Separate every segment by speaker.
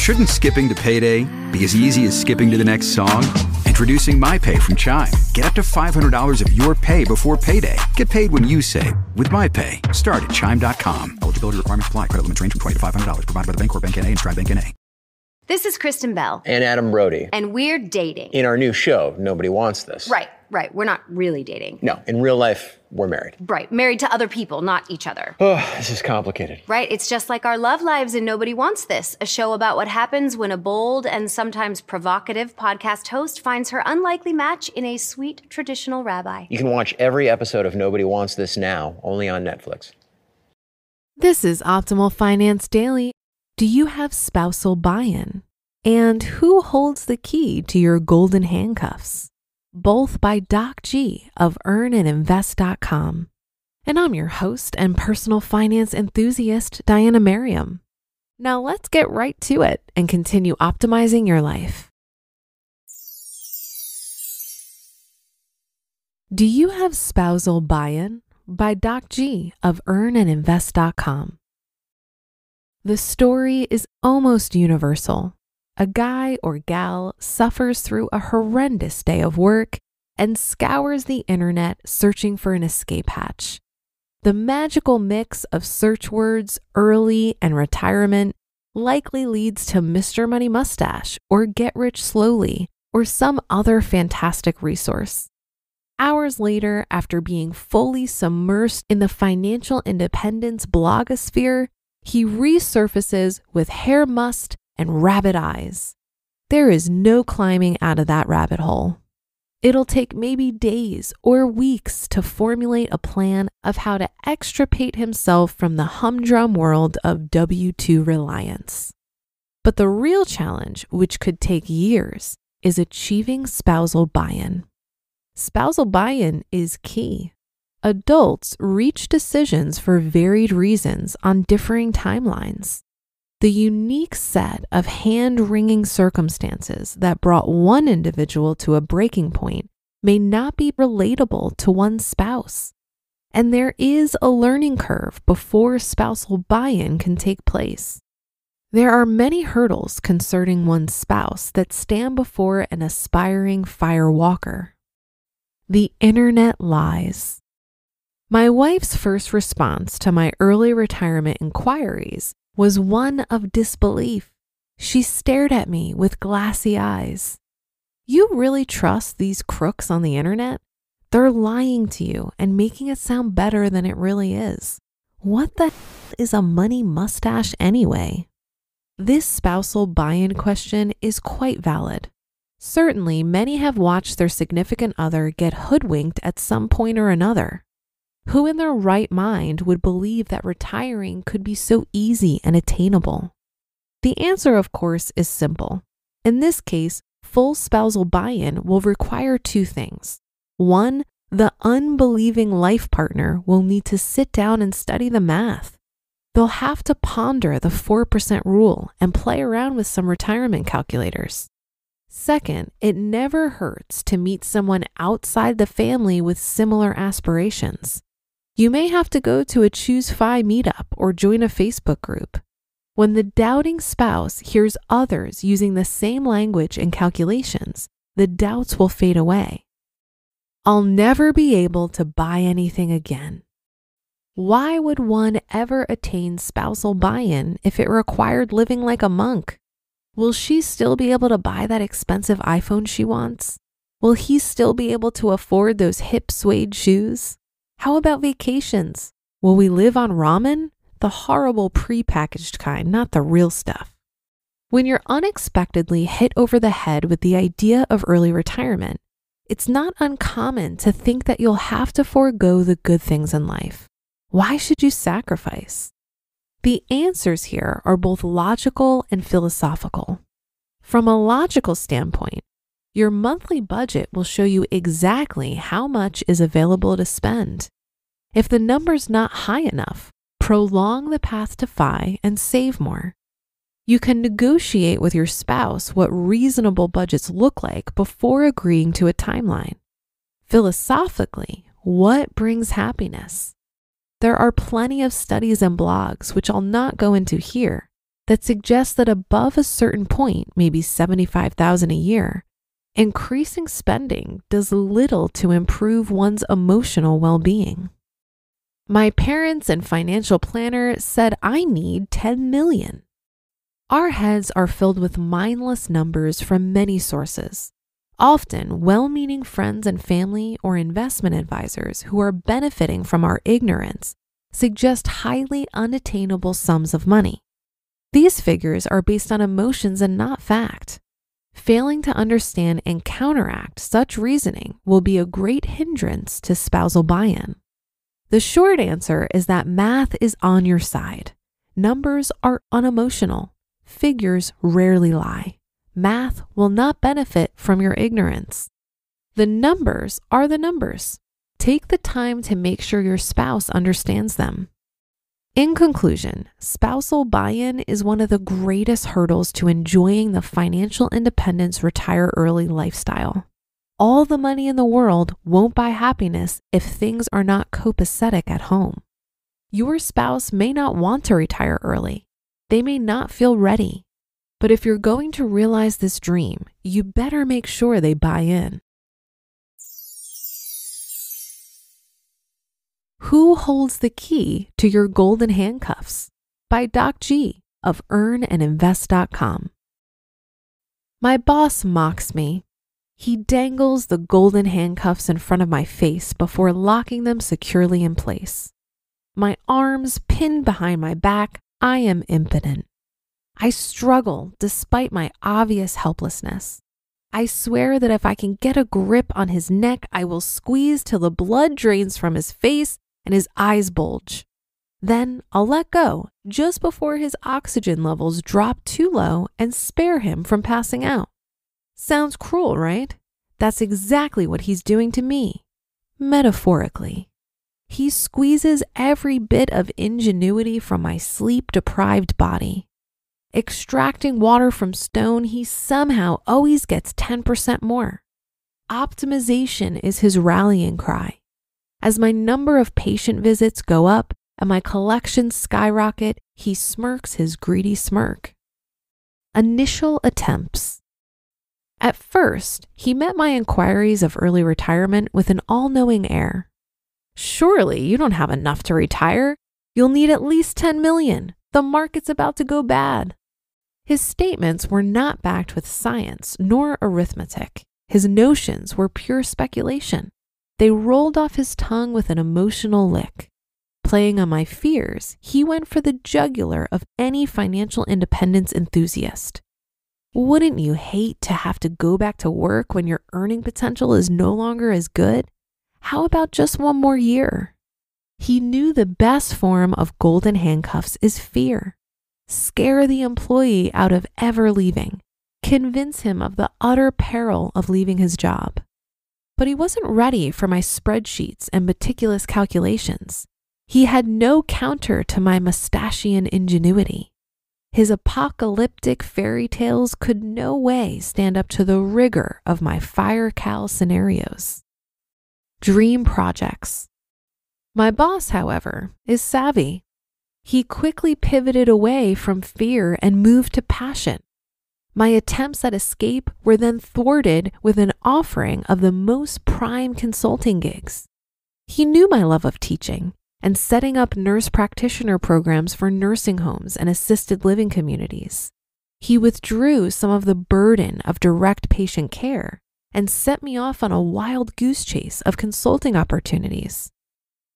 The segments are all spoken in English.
Speaker 1: Shouldn't skipping to payday be as easy as skipping to the next song? Introducing MyPay from Chime. Get up to $500 of your pay before payday. Get paid when you save with MyPay. Start at Chime.com. Eligibility requirements apply. Credit limits range from $20 to $500. Provided by the Bancorp Bank N.A. and Stride Bank N.A.
Speaker 2: This is Kristen Bell.
Speaker 3: And Adam Brody.
Speaker 2: And we're dating.
Speaker 3: In our new show, Nobody Wants This.
Speaker 2: Right. We're not really dating.
Speaker 3: No, in real life, we're married.
Speaker 2: Right. Married to other people, not each other.
Speaker 3: Oh, this is complicated.
Speaker 2: Right. It's just like our love lives in Nobody Wants This, a show about what happens when a bold and sometimes provocative podcast host finds her unlikely match in a sweet traditional rabbi.
Speaker 3: You can watch every episode of Nobody Wants This now, only on Netflix.
Speaker 4: This is Optimal Finance Daily. Do you have spousal buy-in? And who holds the key to your golden handcuffs? Both by Doc G of earnandinvest.com. And I'm your host and personal finance enthusiast, Diana Merriam. Now let's get right to it and continue optimizing your life. Do you have spousal buy-in? By Doc G of earnandinvest.com. The story is almost universal. A guy or gal suffers through a horrendous day of work and scours the internet searching for an escape hatch. The magical mix of search words, early, and retirement likely leads to Mr. Money Mustache or Get Rich Slowly or some other fantastic resource. Hours later, after being fully submersed in the financial independence blogosphere, he resurfaces with hair must and rabbit eyes. There is no climbing out of that rabbit hole. It'll take maybe days or weeks to formulate a plan of how to extricate himself from the humdrum world of W-2 reliance. But the real challenge, which could take years, is achieving spousal buy-in. Spousal buy-in is key. Adults reach decisions for varied reasons on differing timelines. The unique set of hand-wringing circumstances that brought one individual to a breaking point may not be relatable to one spouse. And there is a learning curve before spousal buy-in can take place. There are many hurdles concerning one's spouse that stand before an aspiring fire walker. The internet lies. My wife's first response to my early retirement inquiries was one of disbelief. She stared at me with glassy eyes. You really trust these crooks on the internet? They're lying to you and making it sound better than it really is. What the is a money mustache anyway? This spousal buy-in question is quite valid. Certainly, many have watched their significant other get hoodwinked at some point or another. Who in their right mind would believe that retiring could be so easy and attainable? The answer, of course, is simple. In this case, full spousal buy-in will require two things. One, the unbelieving life partner will need to sit down and study the math. They'll have to ponder the 4% rule and play around with some retirement calculators. Second, it never hurts to meet someone outside the family with similar aspirations. You may have to go to a Choose Fi meetup or join a Facebook group. When the doubting spouse hears others using the same language and calculations, the doubts will fade away. I'll never be able to buy anything again. Why would one ever attain spousal buy-in if it required living like a monk? Will she still be able to buy that expensive iPhone she wants? Will he still be able to afford those hip suede shoes? How about vacations? Will we live on ramen? The horrible prepackaged kind, not the real stuff. When you're unexpectedly hit over the head with the idea of early retirement, it's not uncommon to think that you'll have to forego the good things in life. Why should you sacrifice? The answers here are both logical and philosophical. From a logical standpoint, your monthly budget will show you exactly how much is available to spend. If the number's not high enough, prolong the path to FI and save more. You can negotiate with your spouse what reasonable budgets look like before agreeing to a timeline. Philosophically, what brings happiness? There are plenty of studies and blogs, which I'll not go into here, that suggests that above a certain point, maybe $75,000 a year, increasing spending does little to improve one's emotional well-being. My parents and financial planner said I need 10 million. Our heads are filled with mindless numbers from many sources, often well-meaning friends and family or investment advisors who are benefiting from our ignorance suggest highly unattainable sums of money. These figures are based on emotions and not fact. Failing to understand and counteract such reasoning will be a great hindrance to spousal buy-in. The short answer is that math is on your side. Numbers are unemotional. Figures rarely lie. Math will not benefit from your ignorance. The numbers are the numbers. Take the time to make sure your spouse understands them. In conclusion, spousal buy-in is one of the greatest hurdles to enjoying the financial independence retire early lifestyle. All the money in the world won't buy happiness if things are not copacetic at home. Your spouse may not want to retire early. They may not feel ready. But if you're going to realize this dream, you better make sure they buy in. Who Holds the Key to Your Golden Handcuffs? By Doc G of earnandinvest.com. My boss mocks me. He dangles the golden handcuffs in front of my face before locking them securely in place. My arms pinned behind my back, I am impotent. I struggle despite my obvious helplessness. I swear that if I can get a grip on his neck, I will squeeze till the blood drains from his face and his eyes bulge. Then I'll let go just before his oxygen levels drop too low and spare him from passing out. Sounds cruel, right? That's exactly what he's doing to me. Metaphorically. He squeezes every bit of ingenuity from my sleep-deprived body. Extracting water from stone, he somehow always gets 10% more. Optimization is his rallying cry. As my number of patient visits go up and my collections skyrocket, he smirks his greedy smirk. Initial attempts. At first, he met my inquiries of early retirement with an all-knowing air. Surely you don't have enough to retire. You'll need at least 10 million. The market's about to go bad. His statements were not backed with science nor arithmetic. His notions were pure speculation. They rolled off his tongue with an emotional lick. Playing on my fears, he went for the jugular of any financial independence enthusiast. Wouldn't you hate to have to go back to work when your earning potential is no longer as good? How about just one more year? He knew the best form of golden handcuffs is fear. Scare the employee out of ever leaving. Convince him of the utter peril of leaving his job. But he wasn't ready for my spreadsheets and meticulous calculations. He had no counter to my mustachian ingenuity. His apocalyptic fairy tales could no way stand up to the rigor of my F.I.R.E. scenarios. Dream projects. My boss, however, is savvy. He quickly pivoted away from fear and moved to passion. My attempts at escape were then thwarted with an offering of the most prime consulting gigs. He knew my love of teaching and setting up nurse practitioner programs for nursing homes and assisted living communities. He withdrew some of the burden of direct patient care and set me off on a wild goose chase of consulting opportunities.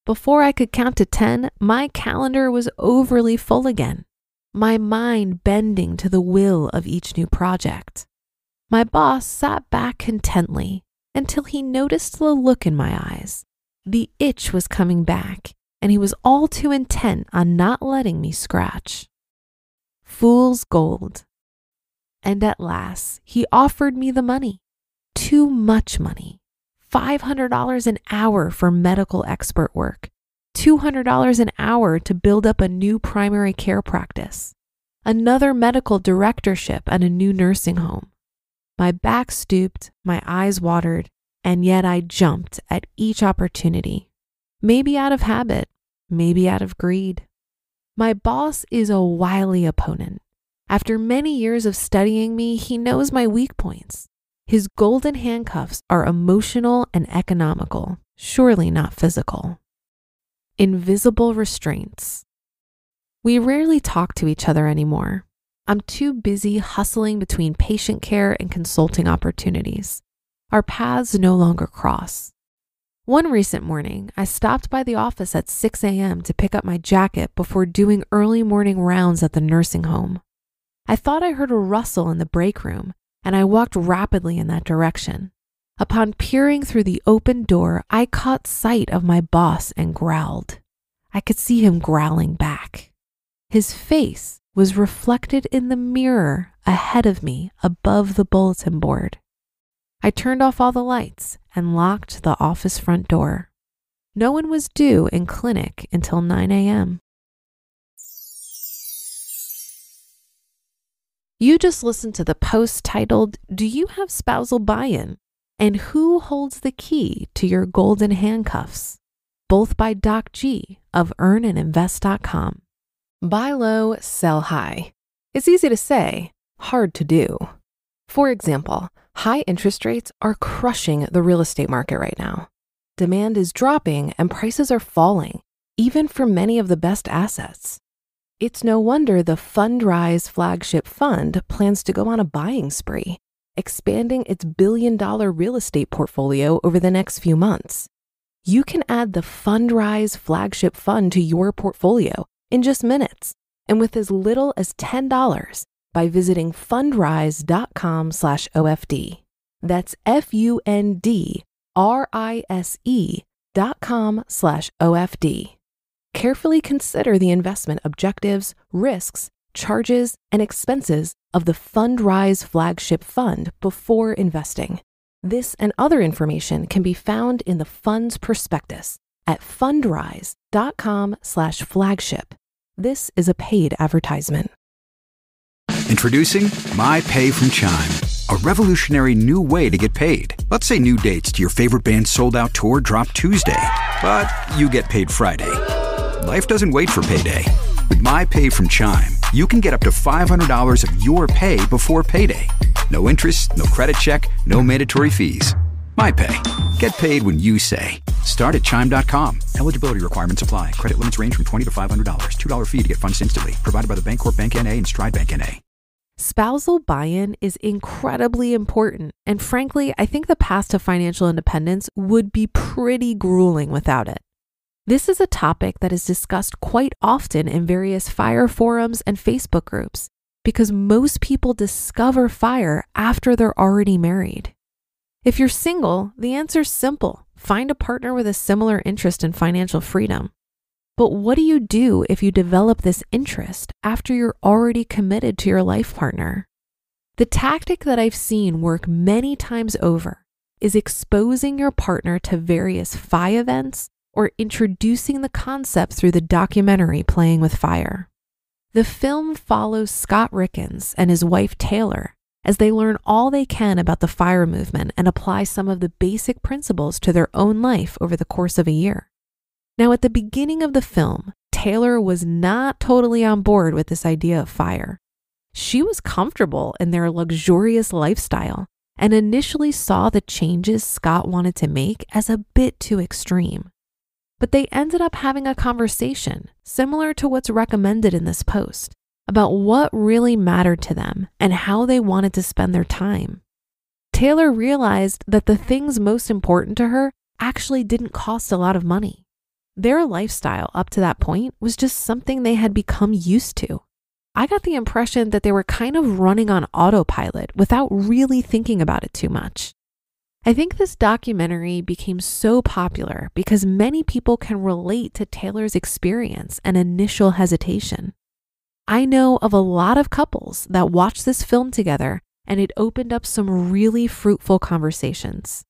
Speaker 4: Before I could count to 10, my calendar was overly full again, my mind bending to the will of each new project. My boss sat back contently until he noticed the look in my eyes. The itch was coming back, and he was all too intent on not letting me scratch. Fool's gold. And at last, he offered me the money. Too much money. $500 an hour for medical expert work. $200 an hour to build up a new primary care practice. Another medical directorship at a new nursing home. My back stooped, my eyes watered, and yet I jumped at each opportunity. Maybe out of habit, maybe out of greed. My boss is a wily opponent. After many years of studying me, he knows my weak points. His golden handcuffs are emotional and economical, surely not physical. Invisible restraints. We rarely talk to each other anymore. I'm too busy hustling between patient care and consulting opportunities. Our paths no longer cross. One recent morning, I stopped by the office at 6 a.m. to pick up my jacket before doing early morning rounds at the nursing home. I thought I heard a rustle in the break room, and I walked rapidly in that direction. Upon peering through the open door, I caught sight of my boss and growled. I could see him growling back. His face was reflected in the mirror ahead of me above the bulletin board. I turned off all the lights and locked the office front door. No one was due in clinic until 9 a.m. You just listened to the post titled, "Do You Have Spousal Buy-In? And Who Holds the Key to Your Golden Handcuffs?" Both by Doc G of earnandinvest.com. Buy low, sell high. It's easy to say, hard to do. For example, high interest rates are crushing the real estate market right now. Demand is dropping and prices are falling, even for many of the best assets. It's no wonder the F.I.R.E flagship fund plans to go on a buying spree, expanding its billion-dollar real estate portfolio over the next few months. You can add the F.I.R.E flagship fund to your portfolio in just minutes and with as little as $10 by visiting fundrise.com/OFD. That's FUNDRISE.com/OFD. Carefully consider the investment objectives, risks, charges, and expenses of the F.I.R.E flagship fund before investing. This and other information can be found in the fund's prospectus at fundrise.com/flagship. This is a paid advertisement.
Speaker 1: Introducing My Pay from Chime, a revolutionary new way to get paid. Let's say new dates to your favorite band's sold-out tour drop Tuesday, but you get paid Friday. Life doesn't wait for payday. With My Pay from Chime, you can get up to $500 of your pay before payday. No interest, no credit check, no mandatory fees. My Pay. Get paid when you say. Start at Chime.com. Eligibility requirements apply. Credit limits range from $20 to $500. $2 fee to get funds instantly. Provided by the Bancorp Bank N.A. and Stride Bank N.A.
Speaker 4: Spousal buy-in is incredibly important, and frankly, I think the path to financial independence would be pretty grueling without it. This is a topic that is discussed quite often in various F.I.R.E forums and Facebook groups because most people discover F.I.R.E after they're already married. If you're single, the answer's simple. Find a partner with a similar interest in financial freedom. But what do you do if you develop this interest after you're already committed to your life partner? The tactic that I've seen work many times over is exposing your partner to various F.I events or introducing the concept through the documentary Playing with F.I.R.E. The film follows Scott Rickens and his wife Taylor as they learn all they can about the F.I.R.E movement and apply some of the basic principles to their own life over the course of a year. Now, at the beginning of the film, Taylor was not totally on board with this idea of F.I.R.E. She was comfortable in their luxurious lifestyle and initially saw the changes Scott wanted to make as a bit too extreme. But they ended up having a conversation similar to what's recommended in this post about what really mattered to them and how they wanted to spend their time. Taylor realized that the things most important to her actually didn't cost a lot of money. Their lifestyle up to that point was just something they had become used to. I got the impression that they were kind of running on autopilot without really thinking about it too much. I think this documentary became so popular because many people can relate to Taylor's experience and initial hesitation. I know of a lot of couples that watched this film together and it opened up some really fruitful conversations.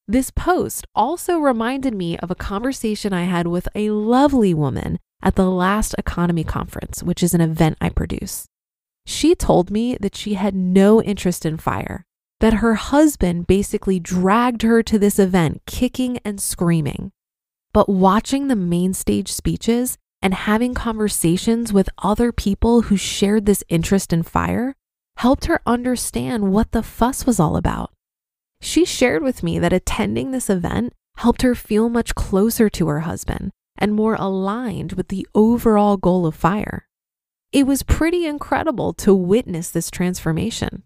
Speaker 4: This post also reminded me of a conversation I had with a lovely woman at the last Economy Conference, which is an event I produce. She told me that she had no interest in F.I.R.E, that her husband basically dragged her to this event kicking and screaming. But watching the main stage speeches and having conversations with other people who shared this interest in FIRE helped her understand what the fuss was all about. She shared with me that attending this event helped her feel much closer to her husband and more aligned with the overall goal of FIRE. It was pretty incredible to witness this transformation.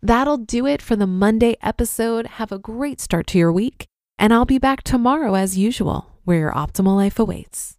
Speaker 4: That'll do it for the Monday episode. Have a great start to your week, and I'll be back tomorrow as usual, where your optimal life awaits.